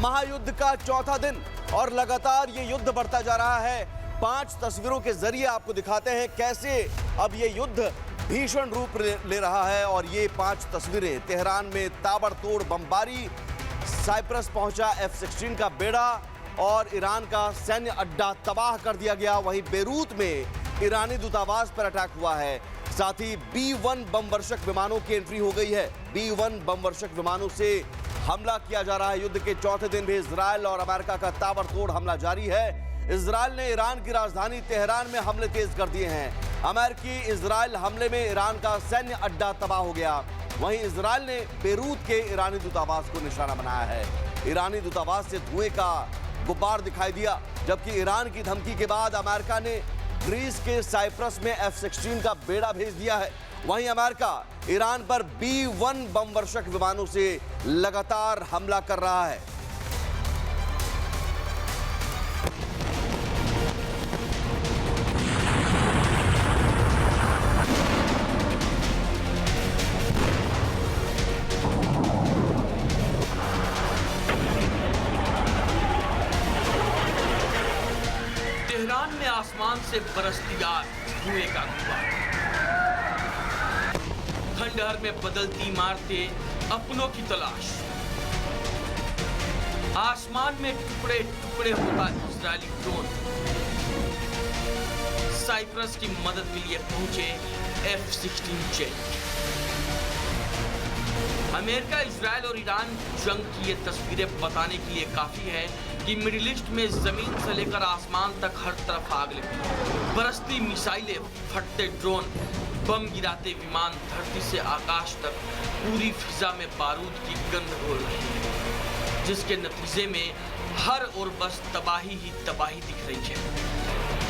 महायुद्ध का चौथा दिन और लगातार ये युद्ध बढ़ता जा रहा है। 5 तस्वीरों के जरिए आपको दिखाते हैं कैसे अब ये युद्ध भीषण रूप ले रहा है। और ये 5 तस्वीरें तेहरान में ताबड़तोड़ बमबारी, साइप्रस पहुंचा F-16 का बेड़ा और ईरान का सैन्य अड्डा तबाह कर दिया गया। वहीं बेरूत में ईरानी दूतावास पर अटैक हुआ है। साथ ही B-1 बम वर्षक विमानों की एंट्री हो गई है। B-1 बम वर्षक विमानों से हमला किया जा रहा है। युद्ध के चौथे दिन भी इजरायल और अमेरिका का ताबड़तोड़ हमला जारी है। इजरायल ने ईरान की राजधानी तेहरान में हमले तेज कर दिए हैं। अमेरिकी इजरायल हमले में ईरान का सैन्य अड्डा तबाह हो गया। वहीं इजरायल ने बेरूत के ईरानी दूतावास को निशाना बनाया है। ईरानी दूतावास से धुएं का गुब्बार दिखाई दिया, जबकि ईरान की धमकी के बाद अमेरिका ने ग्रीस के साइप्रस में F-16 का बेड़ा भेज दिया है। वहीं अमेरिका ईरान पर B-1 बम वर्षक विमानों से लगातार हमला कर रहा है। तेहरान में आसमान से बरसती आग, धुएं का गुब्बार, खंडहर में बदलती इमारतें, अपनों की तलाश। आसमान में टुकड़े टुकड़े होता इजरायली ड्रोन। साइप्रस की मदद के लिए पहुंचे F-16 जेट। अमेरिका, इजरायल और ईरान जंग की ये तस्वीरें बताने के लिए काफी है कि मिडिल ईस्ट में जमीन से लेकर आसमान तक हर तरफ आग लगी। बरसती मिसाइलें, फटते ड्रोन, बम गिराते विमान, धरती से आकाश तक पूरी फिजा में बारूद की गंध घोल रही है, जिसके नतीजे में हर ओर बस तबाही ही तबाही दिख रही है।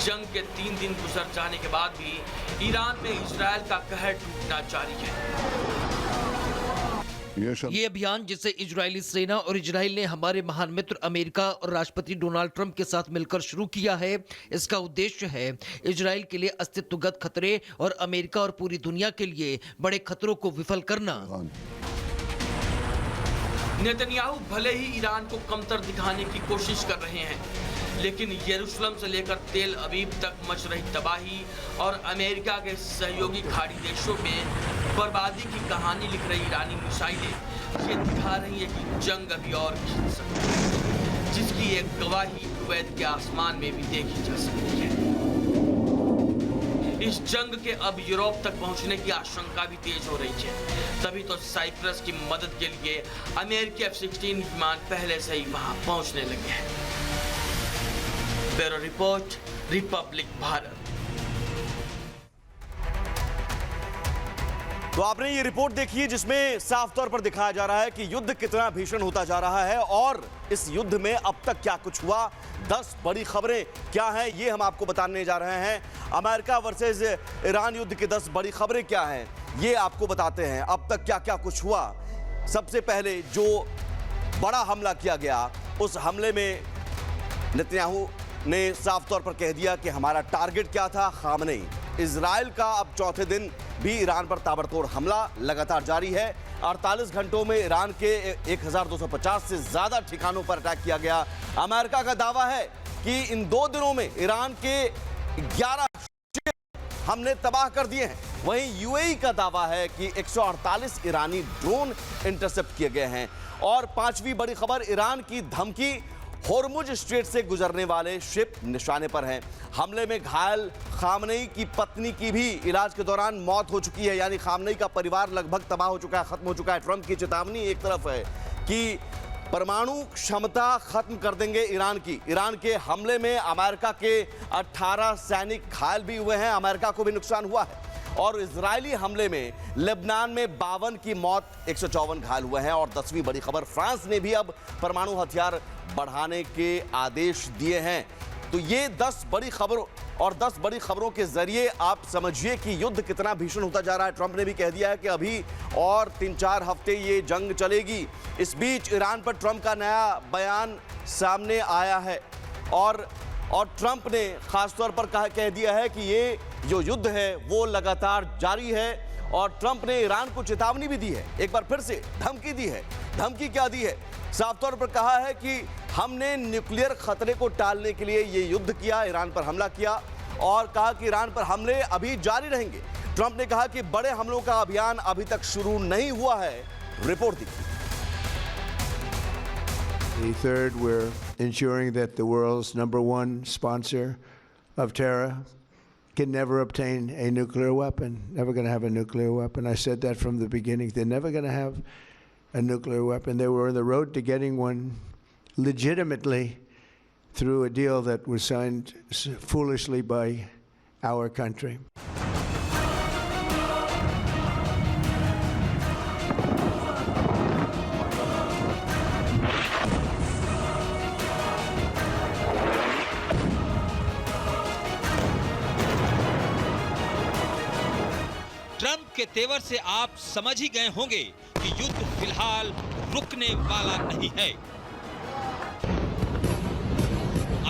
जंग के 3 दिन गुजर जाने के बाद भी ईरान में इजरायल का कहर टूटना जारी है। ये अभियान जिसे इजरायली सेना और इजराइल ने हमारे महान मित्र अमेरिका और राष्ट्रपति डोनाल्ड ट्रंप के साथ मिलकर शुरू किया है, इसका उद्देश्य है इजराइल के लिए अस्तित्वगत खतरे और अमेरिका और पूरी दुनिया के लिए बड़े खतरों को विफल करना। नेतन्याहू भले ही ईरान को कमतर दिखाने की कोशिश कर रहे हैं, लेकिन यरूशलेम से लेकर तेल अवीव तक मच रही तबाही और अमेरिका के सहयोगी खाड़ी देशों में बर्बादी की कहानी लिख रही ईरानी मिसाइलें ये दिखा रही है कि जंग अभी और खिंच सकती है, जिसकी एक गवाही कुवैत के आसमान में भी देखी जा सकती है। इस जंग के अब यूरोप तक पहुंचने की आशंका भी तेज हो रही है। तभी तो साइप्रस की मदद के लिए अमेरिकी F-16 विमान पहले से ही वहां पहुंचने लगे हैं। Bureau report, Republic Bharat. तो आपने ये रिपोर्ट देखी है जिसमें साफ तौर पर दिखाया जा रहा है कि युद्ध कितना भीषण होता जा रहा है और इस युद्ध में अब तक क्या कुछ हुआ। 10 बड़ी खबरें क्या हैं ये हम आपको बताने जा रहे हैं। अमेरिका वर्सेस ईरान युद्ध की 10 बड़ी खबरें क्या हैं ये आपको बताते हैं। अब तक क्या क्या कुछ हुआ। सबसे पहले जो बड़ा हमला किया गया, उस हमले में नेतन्याहू ने साफ तौर पर कह दिया कि हमारा टारगेट क्या था, खामनेई। इजराइल का अब चौथे दिन भी ईरान पर ताबड़तोड़ हमला लगातार जारी है। 48 घंटों में ईरान के 1250 से ज्यादा ठिकानों पर अटैक किया गया। अमेरिका का दावा है कि इन 2 दिनों में ईरान के 11 हमने तबाह कर दिए हैं। वहीं यूएई का दावा है कि 148 ईरानी ड्रोन इंटरसेप्ट किए गए हैं। और 5वीं बड़ी खबर, ईरान की धमकी, होर्मुज स्ट्रेट से गुजरने वाले शिप निशाने पर हैं। हमले में घायल खामनेई की पत्नी की भी इलाज के दौरान मौत हो चुकी है, यानी खामनेई का परिवार लगभग तबाह हो चुका है, खत्म हो चुका है। ट्रंप की चेतावनी एक तरफ है कि परमाणु क्षमता खत्म कर देंगे ईरान की। ईरान के हमले में अमेरिका के 18 सैनिक घायल भी हुए हैं, अमेरिका को भी नुकसान हुआ है। और इजरायली हमले में लेबनान में 52 की मौत, 154 घायल हुए हैं। और 10वीं बड़ी खबर, फ्रांस ने भी अब परमाणु हथियार बढ़ाने के आदेश दिए हैं। तो ये 10 बड़ी खबरों और 10 बड़ी खबरों के जरिए आप समझिए कि युद्ध कितना भीषण होता जा रहा है। ट्रंप ने भी कह दिया है कि अभी और 3-4 हफ्ते ये जंग चलेगी। इस बीच ईरान पर ट्रंप का नया बयान सामने आया है और ट्रंप ने खासतौर पर कह दिया है कि ये जो युद्ध है वो लगातार जारी है। और ट्रंप ने ईरान को चेतावनी भी दी है, एक बार फिर से धमकी दी है। धमकी क्या दी है? साफ तौर पर कहा है कि हमने न्यूक्लियर खतरे को टालने के लिए ये युद्ध किया, ईरान पर हमला किया और कहा कि ईरान पर हमले अभी जारी रहेंगे। ट्रंप ने कहा कि बड़े हमलों का अभियान अभी तक शुरू नहीं हुआ है। Report the. The third, we're ensuring that the world's #1 sponsor of terror can never obtain a nuclear weapon, never going to have a nuclear weapon. I said that from the beginning. They're never going to have a nuclear weapon. They were on the road to getting one legitimately through a deal that was signed foolishly by our country. Trump के तेवर से आप समझ ही गए होंगे कि युद्ध फिलहाल रुकने वाला नहीं है।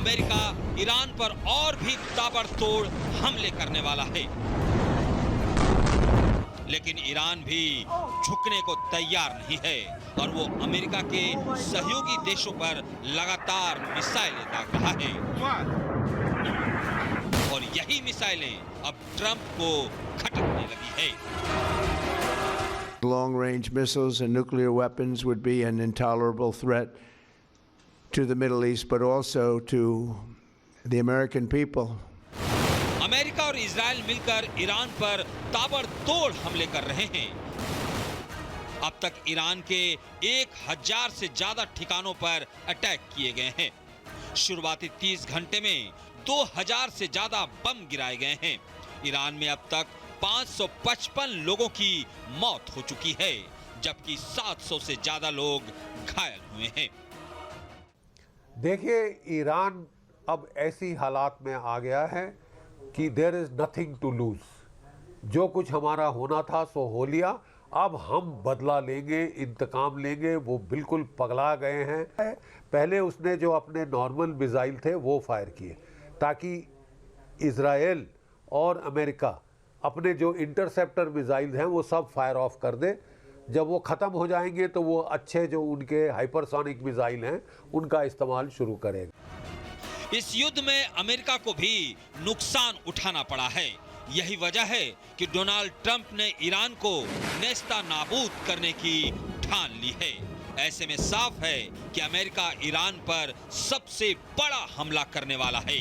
अमेरिका ईरान पर और भी ताबड़तोड़ हमले करने वाला है, लेकिन ईरान भी झुकने को तैयार नहीं है और वो अमेरिका के सहयोगी देशों पर लगातार मिसाइलें दाग रहा है और यही मिसाइलें अब ट्रंप को खटकने लगी है। Long-range missiles and nuclear weapons would be an intolerable threat to the Middle East, but also to the American people. America और इजराइल मिलकर ईरान पर ताबड़तोड़ हमले कर रहे हैं। अब तक ईरान के 1000 से ज्यादा ठिकानों पर अटैक किए गए हैं। शुरुआती 30 घंटे में 2000 से ज्यादा बम गिराए गए हैं। ईरान में अब तक 555 लोगों की मौत हो चुकी है, जबकि 700 से ज्यादा लोग घायल हुए हैं। देखिए, ईरान अब ऐसी हालात में आ गया है कि there is nothing to lose. जो कुछ हमारा होना था सो हो लिया, अब हम बदला लेंगे, इंतकाम लेंगे। वो बिल्कुल पगला गए हैं। पहले उसने जो अपने नॉर्मल मिसाइल थे वो फायर किए ताकि इजराइल और अमेरिका अपने जो इंटरसेप्टर मिसाइल हैं वो सब फायर ऑफ कर दे। जब वो ख़त्म हो जाएंगे तो वो अच्छे जो उनके हाइपरसोनिक मिसाइल हैं उनका इस्तेमाल शुरू करेंगे। इस युद्ध में अमेरिका को भी नुकसान उठाना पड़ा है। यही वजह है कि डोनाल्ड ट्रंप ने ईरान को नेस्ता नाबूद करने की ठान ली है। ऐसे में साफ है कि अमेरिका ईरान पर सबसे बड़ा हमला करने वाला है।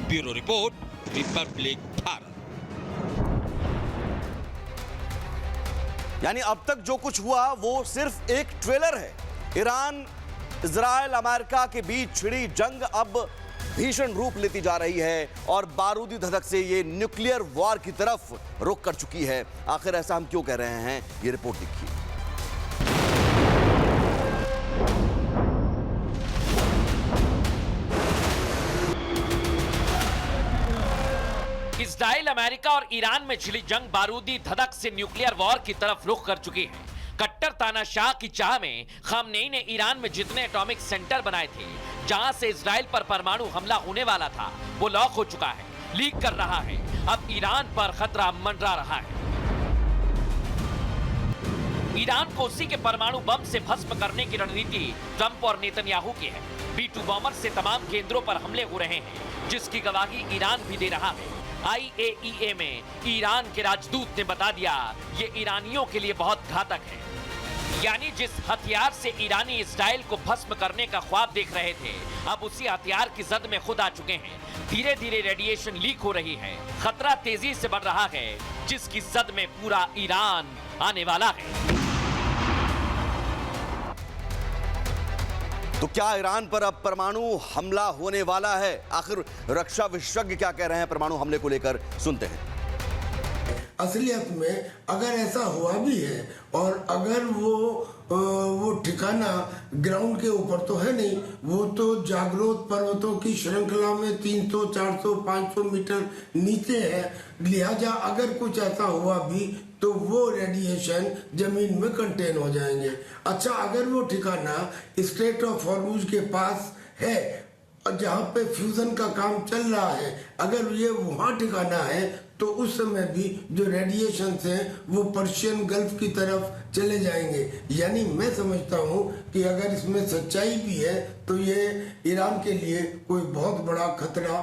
Bureau report, Republic Bharat. यानी अब तक जो कुछ हुआ वो सिर्फ एक ट्रेलर है। ईरान, इजराइल, अमेरिका के बीच छिड़ी जंग अब भीषण रूप लेती जा रही है और बारूदी धधक से ये न्यूक्लियर वॉर की तरफ रुख कर चुकी है। आखिर ऐसा हम क्यों कह रहे हैं, ये रिपोर्ट देखिए। इजराइल, अमेरिका और ईरान में छिड़ी जंग बारूदी धधक से न्यूक्लियर वॉर की तरफ रुख कर चुकी है। कट्टर तानाशाह की चाह में खामनेई ने ईरान में जितने एटॉमिक सेंटर बनाए थे, जहां से इजराइल पर परमाणु हमला होने वाला था, वो लॉक हो चुका है, लीक कर रहा है। अब ईरान पर खतरा मंडरा रहा है। ईरान को उसी के परमाणु बम से भस्म करने की रणनीति ट्रंप और नेतन्याहू की है। B-2 बॉम्बर से तमाम केंद्रों पर हमले हो रहे हैं, जिसकी गवाही ईरान भी दे रहा है। IAEA में ईरान के राजदूत ने बता दिया, ये ईरानियों के लिए बहुत घातक है। यानी जिस हथियार से ईरानी इजराइल को भस्म करने का ख्वाब देख रहे थे, अब उसी हथियार की जद में खुद आ चुके हैं। धीरे धीरे रेडिएशन लीक हो रही है, खतरा तेजी से बढ़ रहा है, जिसकी जद में पूरा ईरान आने वाला है। तो क्या ईरान पर अब परमाणु हमला होने वाला है? आखिर रक्षा विशेषज्ञ क्या कह रहे हैं परमाणु हमले को लेकर, सुनते हैं। असलियत में अगर ऐसा हुआ भी है और अगर वो ठिकाना ग्राउंड के ऊपर तो है नहीं, वो तो जागृत पर्वतों की श्रृंखला में 300, 400, 500 मीटर नीचे है। लिहाजा अगर कुछ ऐसा हुआ भी तो वो रेडिएशन जमीन में कंटेन हो जाएंगे। अच्छा, अगर वो ठिकाना स्ट्रेट ऑफ हॉर्मुज के पास है जहाँ पे फ्यूजन का काम चल रहा है, अगर ये वहाँ ठिकाना है तो उस समय भी जो रेडिएशन हैं वो पर्शियन गल्फ की तरफ चले जाएंगे। यानी मैं समझता हूँ कि अगर इसमें सच्चाई भी है तो ये ईरान के लिए कोई बहुत बड़ा खतरा